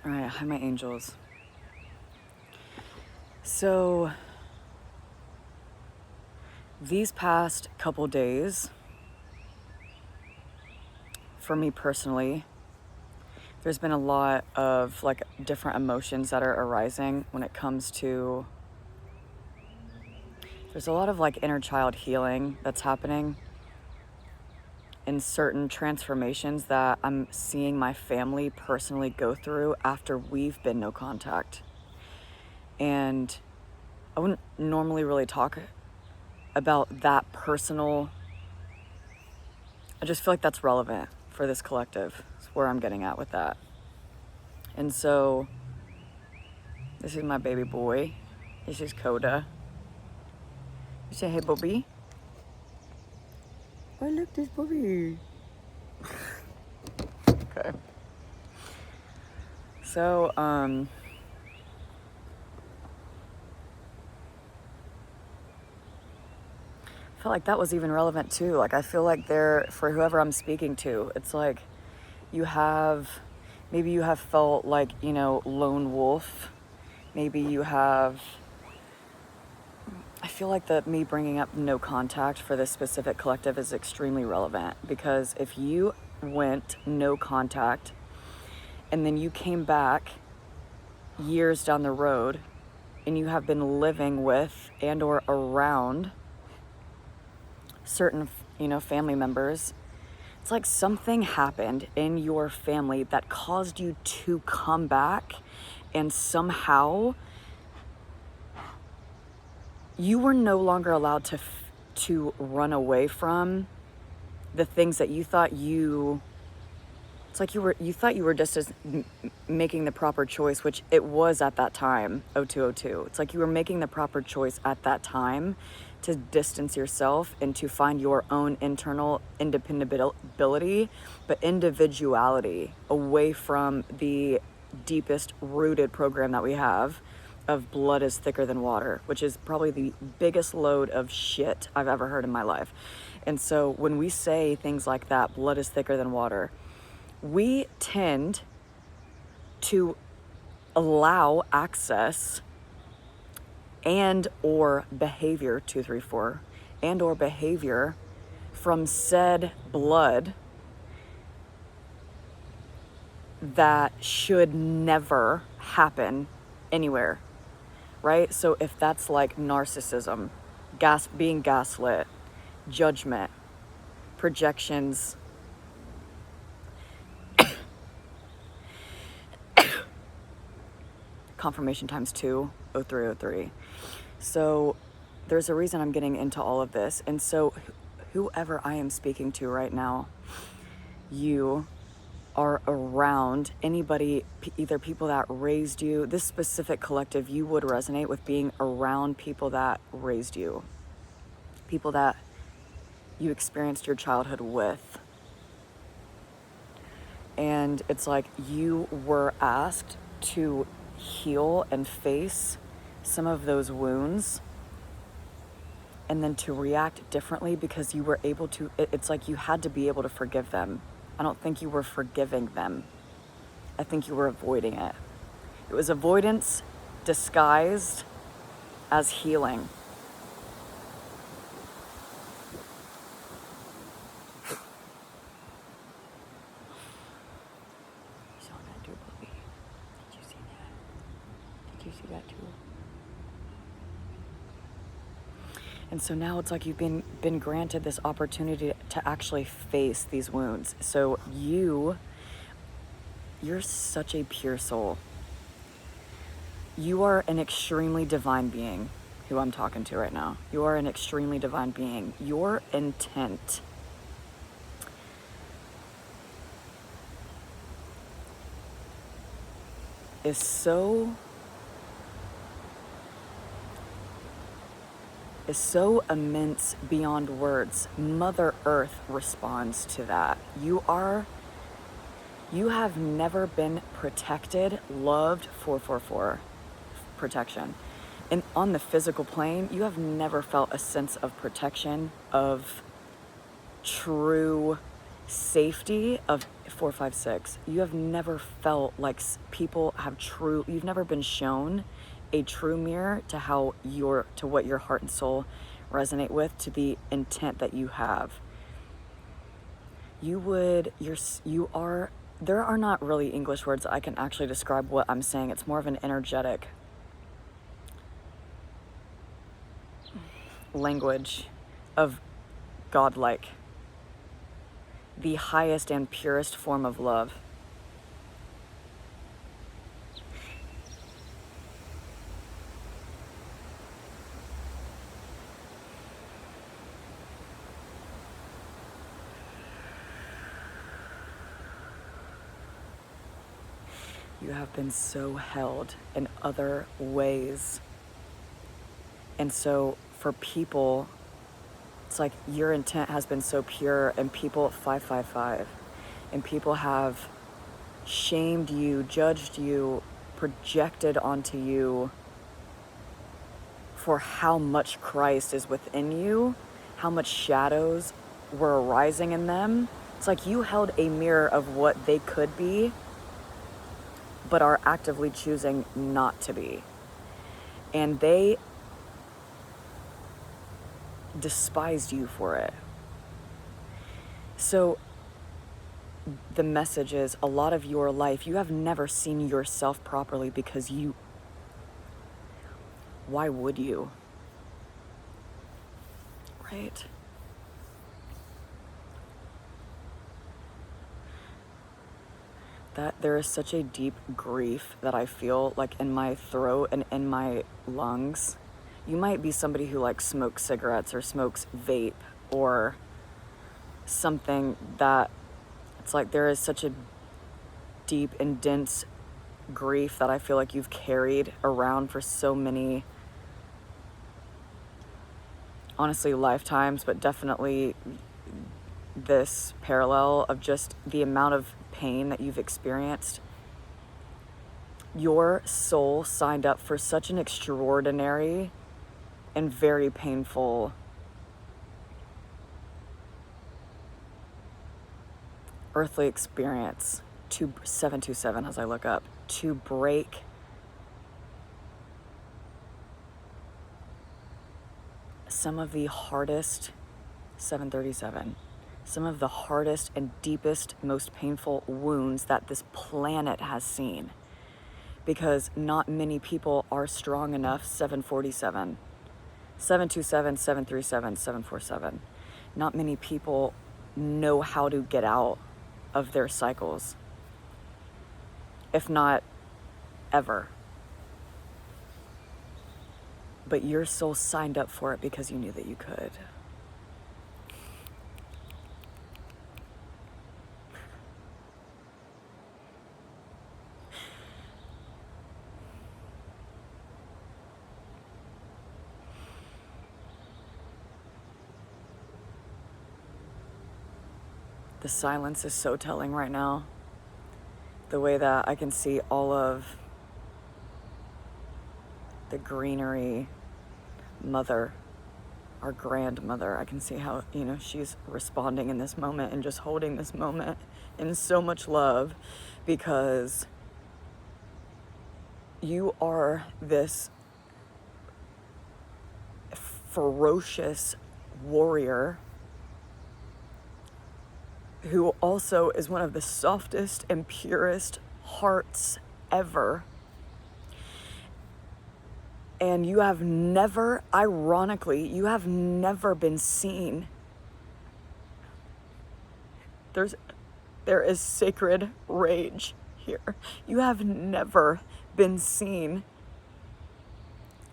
All right, hi, my angels. So, these past couple days, for me personally, there's been a lot of like different emotions that are arising when it comes to, there's a lot of like inner child healing that's happening in certain transformations that I'm seeing my family personally go through after we've been no contact. And I wouldn't normally really talk about that personal. I just feel like that's relevant for this collective. That's where I'm getting at with that. And so, this is my baby boy. This is Coda. You say, hey, Bobby. Oh, look, this Bobby. Okay. So, I feel like that was even relevant too. Like, I feel like for whoever I'm speaking to, it's like maybe you have felt like, lone wolf. Maybe you have, I feel like me bringing up no contact for this specific collective is extremely relevant, because if you went no contact and then you came back years down the road and you have been living with and or around certain, family members, it's like something happened in your family that caused you to come back, and somehow you were no longer allowed to run away from the things that you thought it's like you thought you were just making the proper choice, which it was at that time, 0202. It's like you were making the proper choice at that time to distance yourself and to find your own internal independability, but individuality, away from the deepest rooted program that we have of blood is thicker than water, which is probably the biggest load of shit I've ever heard in my life. And so when we say things like that, blood is thicker than water, we tend to allow access and or behavior, 234, and or behavior from said blood that should never happen anywhere, right? So if that's like narcissism, being gaslit, judgment, projections, confirmation times 2, 0303. So there's a reason I'm getting into all of this. And so whoever I am speaking to right now, you are around anybody, either people that raised you, this specific collective, you would resonate with being around people that raised you, people that you experienced your childhood with. And it's like you were asked to heal and face some of those wounds, and then to react differently because you were able to, it's like you had to be able to forgive them. I don't think you were forgiving them. I think you were avoiding it. It was avoidance disguised as healing. You saw that too, Bobby? Did you see that? Did you see that too? And so now it's like you've been granted this opportunity to actually face these wounds. So you're such a pure soul. You are an extremely divine being, who I'm talking to right now. You are an extremely divine being. Your intent is so immense beyond words. Mother Earth responds to that. You have never been protected, loved, 444, protection. And on the physical plane, you have never felt a sense of protection, of true safety of 456. You have never felt like people have you've never been shown a true mirror to to what your heart and soul resonate with, to the intent that you have. There are not really English words that I can actually describe what I'm saying. It's more of an energetic language of godlike, the highest and purest form of love. You have been so held in other ways. And so for people, it's like your intent has been so pure, and people 555, and people have shamed you, judged you, projected onto you for how much Christ is within you, how much shadows were arising in them. It's like you held a mirror of what they could be, but are actively choosing not to be. And they despised you for it. So the message is, a lot of your life, you have never seen yourself properly because why would you? Right? That there is such a deep grief that I feel like in my throat and in my lungs. You might be somebody who like smokes cigarettes or smokes vape or something that it's like there is such a deep and dense grief that I feel like you've carried around for so many, honestly, lifetimes, but definitely this parallel of just the amount of pain that you've experienced. Your soul signed up for such an extraordinary and very painful earthly experience, 727 as I look up, to break some of the hardest, 737, some of the hardest and deepest, most painful wounds that this planet has seen. Because not many people are strong enough, 747, 727, 737, 747. Not many people know how to get out of their cycles, if not ever. But your soul signed up for it because you knew that you could. The silence is so telling right now. The way that I can see all of the greenery, mother, our grandmother, I can see how, she's responding in this moment and just holding this moment in so much love, because you are this ferocious warrior who also is one of the softest and purest hearts ever. And you have never, ironically, you have never been seen. There is sacred rage here. You have never been seen.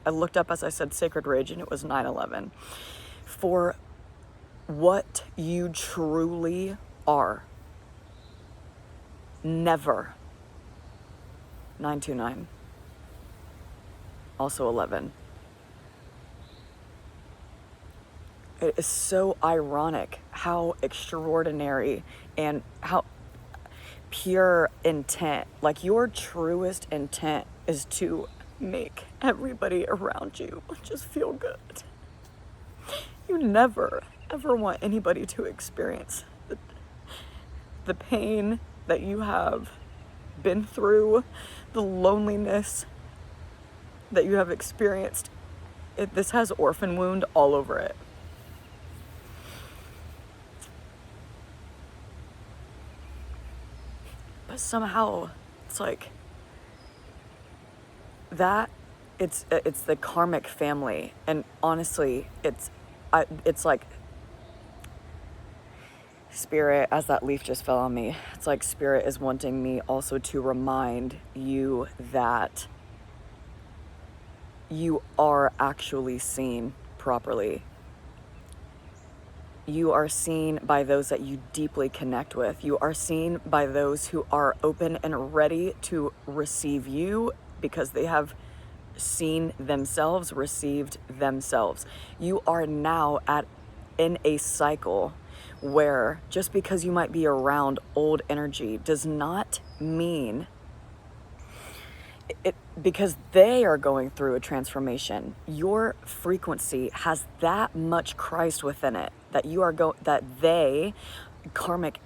I looked up as I said sacred rage, and it was 9/11. For what you truly are. Never. 929. Also 11. It is so ironic how extraordinary and how pure intent, like your truest intent is to make everybody around you just feel good. You never, ever want anybody to experience the pain that you have been through, the loneliness that you have experienced, this has orphan wound all over it. But somehow it's like that, it's the karmic family. And honestly, it's like Spirit, as that leaf just fell on me, it's like Spirit is wanting me also to remind you that you are actually seen properly. You are seen by those that you deeply connect with. You are seen by those who are open and ready to receive you because they have seen themselves, received themselves. You are now in a cycle where just because you might be around old energy does not mean it, because they are going through a transformation. Your frequency has that much Christ within it that you are that they, karmic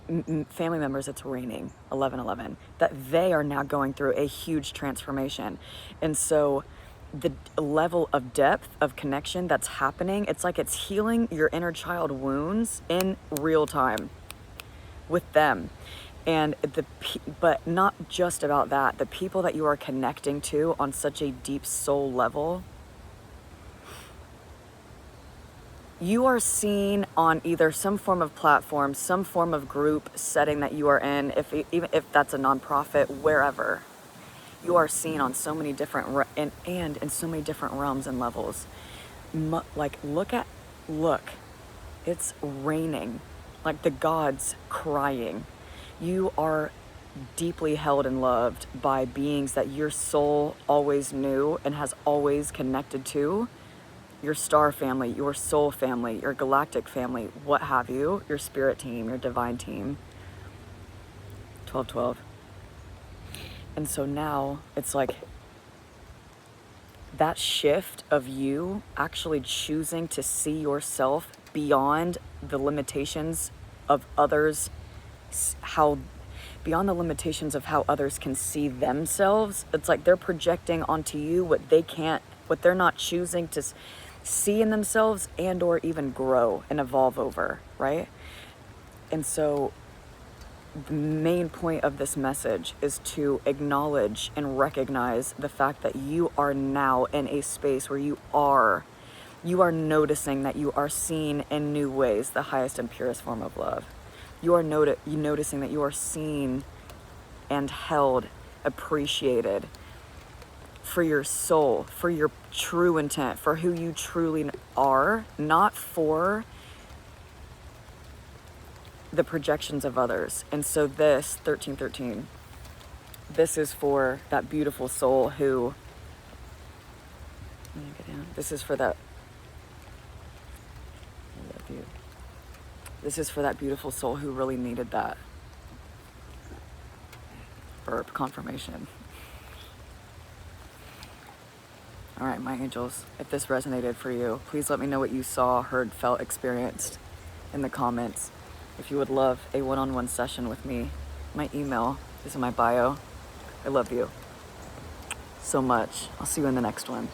family members, it's raining 1111, that they are now going through a huge transformation. And so the level of depth of connection that's happening, it's like it's healing your inner child wounds in real time with them. And but not just about that, the people that you are connecting to on such a deep soul level, you are seen on either some form of platform, some form of group setting that you are in, even if that's a nonprofit, wherever. You are seen on so many different and in so many different realms and levels. Like look, it's raining, like the gods crying. You are deeply held and loved by beings that your soul always knew and has always connected to. Your star family, your soul family, your galactic family, what have you, your spirit team, your divine team. 1212. And so now it's like that shift of you actually choosing to see yourself beyond the limitations of others, beyond the limitations of how others can see themselves. It's like they're projecting onto you what they're not choosing to see in themselves and or even grow and evolve over, right? And so the main point of this message is to acknowledge and recognize the fact that you are now in a space where you are noticing that you are seen in new ways, the highest and purest form of love. You are noticing that you are seen and held, appreciated for your soul, for your true intent, for who you truly are, not for the projections of others. And so this 1313, this is for that beautiful soul who, this is for that, I love you. This is for that beautiful soul who really needed that verb confirmation. All right, my angels, if this resonated for you, please let me know what you saw, heard, felt, experienced in the comments. If you would love a one-on-one session with me, my email is in my bio. I love you so much. I'll see you in the next one.